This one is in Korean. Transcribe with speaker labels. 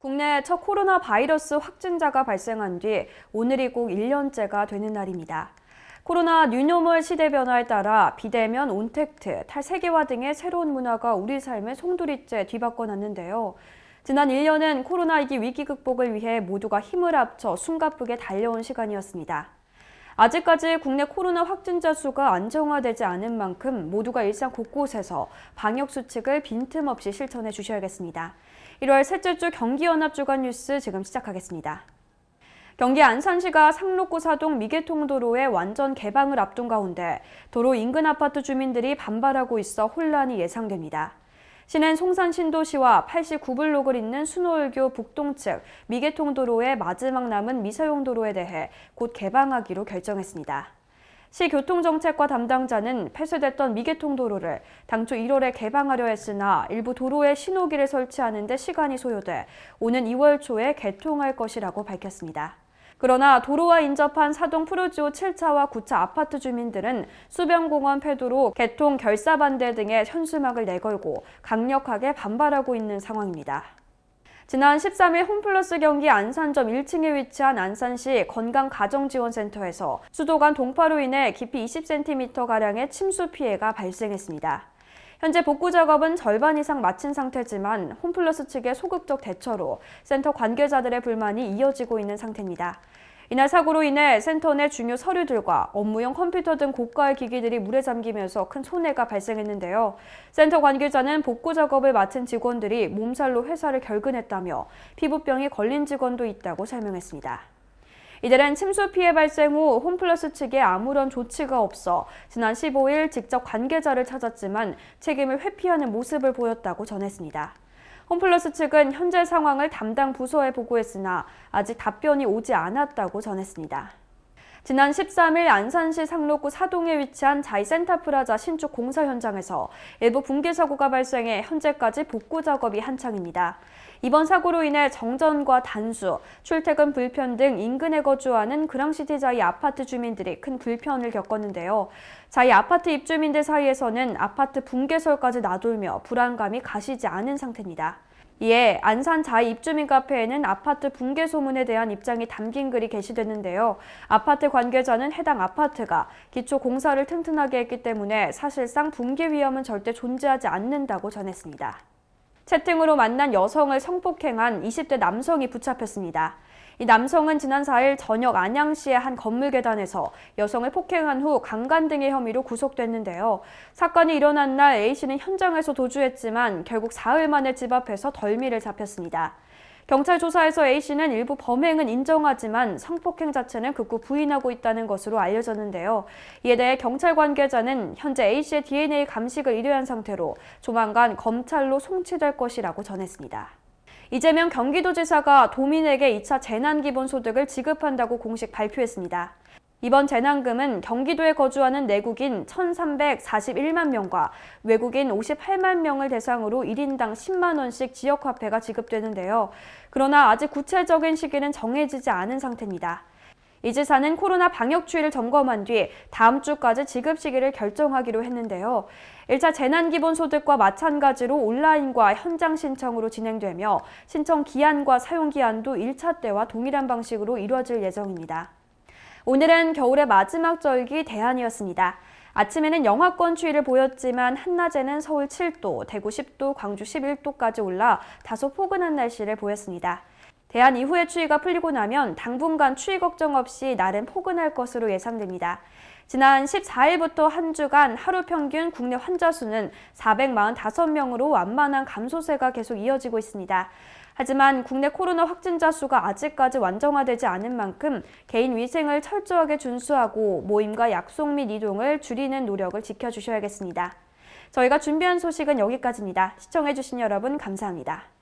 Speaker 1: 국내 첫 코로나 바이러스 확진자가 발생한 뒤 오늘이 꼭 1년째가 되는 날입니다. 코로나 뉴노멀 시대 변화에 따라 비대면, 온택트, 탈세계화 등의 새로운 문화가 우리 삶을 송두리째 뒤바꿔놨는데요. 지난 1년은 코로나2기 위기 극복을 위해 모두가 힘을 합쳐 숨가쁘게 달려온 시간이었습니다. 아직까지 국내 코로나 확진자 수가 안정화되지 않은 만큼 모두가 일상 곳곳에서 방역 수칙을 빈틈없이 실천해 주셔야겠습니다. 1월 셋째 주 경기연합 주간 뉴스 지금 시작하겠습니다. 경기 안산시가 상록구 사동 미개통도로의 완전 개방을 앞둔 가운데 도로 인근 아파트 주민들이 반발하고 있어 혼란이 예상됩니다. 시는 송산 신도시와 89블록을 잇는 순호울교 북동측 미개통도로의 마지막 남은 미사용 도로에 대해 곧 개방하기로 결정했습니다. 시 교통정책과 담당자는 폐쇄됐던 미개통도로를 당초 1월에 개방하려 했으나 일부 도로에 신호기를 설치하는 데 시간이 소요돼 오는 2월 초에 개통할 것이라고 밝혔습니다. 그러나 도로와 인접한 사동 푸르지오 7차와 9차 아파트 주민들은 수변공원 폐도로 개통 결사 반대 등의 현수막을 내걸고 강력하게 반발하고 있는 상황입니다. 지난 13일 홈플러스 경기 안산점 1층에 위치한 안산시 건강가정지원센터에서 수도관 동파로 인해 깊이 20cm가량의 침수 피해가 발생했습니다. 현재 복구 작업은 절반 이상 마친 상태지만 홈플러스 측의 소극적 대처로 센터 관계자들의 불만이 이어지고 있는 상태입니다. 이날 사고로 인해 센터 내 중요 서류들과 업무용 컴퓨터 등 고가의 기기들이 물에 잠기면서 큰 손해가 발생했는데요. 센터 관계자는 복구 작업을 마친 직원들이 몸살로 회사를 결근했다며 피부병이 걸린 직원도 있다고 설명했습니다. 이들은 침수 피해 발생 후 홈플러스 측에 아무런 조치가 없어 지난 15일 직접 관계자를 찾았지만 책임을 회피하는 모습을 보였다고 전했습니다. 홈플러스 측은 현재 상황을 담당 부서에 보고했으나 아직 답변이 오지 않았다고 전했습니다. 지난 13일 안산시 상록구 사동에 위치한 자이센터프라자 신축 공사 현장에서 일부 붕괴 사고가 발생해 현재까지 복구 작업이 한창입니다. 이번 사고로 인해 정전과 단수, 출퇴근 불편 등 인근에 거주하는 그랑시티 자이 아파트 주민들이 큰 불편을 겪었는데요. 자이 아파트 입주민들 사이에서는 아파트 붕괴설까지 나돌며 불안감이 가시지 않은 상태입니다. 이에 안산 자이 입주민 카페에는 아파트 붕괴 소문에 대한 입장이 담긴 글이 게시됐는데요. 아파트 관계자는 해당 아파트가 기초 공사를 튼튼하게 했기 때문에 사실상 붕괴 위험은 절대 존재하지 않는다고 전했습니다. 채팅으로 만난 여성을 성폭행한 20대 남성이 붙잡혔습니다. 이 남성은 지난 4일 저녁 안양시의 한 건물 계단에서 여성을 폭행한 후 강간 등의 혐의로 구속됐는데요. 사건이 일어난 날 A씨는 현장에서 도주했지만 결국 사흘 만에 집 앞에서 덜미를 잡혔습니다. 경찰 조사에서 A씨는 일부 범행은 인정하지만 성폭행 자체는 극구 부인하고 있다는 것으로 알려졌는데요. 이에 대해 경찰 관계자는 현재 A씨의 DNA 감식을 의뢰한 상태로 조만간 검찰로 송치될 것이라고 전했습니다. 이재명 경기도지사가 도민에게 2차 재난기본소득을 지급한다고 공식 발표했습니다. 이번 재난금은 경기도에 거주하는 내국인 1,341만 명과 외국인 58만 명을 대상으로 1인당 10만 원씩 지역화폐가 지급되는데요. 그러나 아직 구체적인 시기는 정해지지 않은 상태입니다. 이 지사는 코로나 방역 추이를 점검한 뒤 다음 주까지 지급 시기를 결정하기로 했는데요. 1차 재난기본소득과 마찬가지로 온라인과 현장 신청으로 진행되며 신청 기한과 사용 기한도 1차 때와 동일한 방식으로 이루어질 예정입니다. 오늘은 겨울의 마지막 절기 대안이었습니다. 아침에는 영하권 추위를 보였지만 한낮에는 서울 7도, 대구 10도, 광주 11도까지 올라 다소 포근한 날씨를 보였습니다. 대안 이후의 추위가 풀리고 나면 당분간 추위 걱정 없이 날은 포근할 것으로 예상됩니다. 지난 14일부터 한 주간 하루 평균 국내 환자 수는 445명으로 완만한 감소세가 계속 이어지고 있습니다. 하지만 국내 코로나 확진자 수가 아직까지 완정화되지 않은 만큼 개인 위생을 철저하게 준수하고 모임과 약속 및 이동을 줄이는 노력을 지켜주셔야겠습니다. 저희가 준비한 소식은 여기까지입니다. 시청해주신 여러분 감사합니다.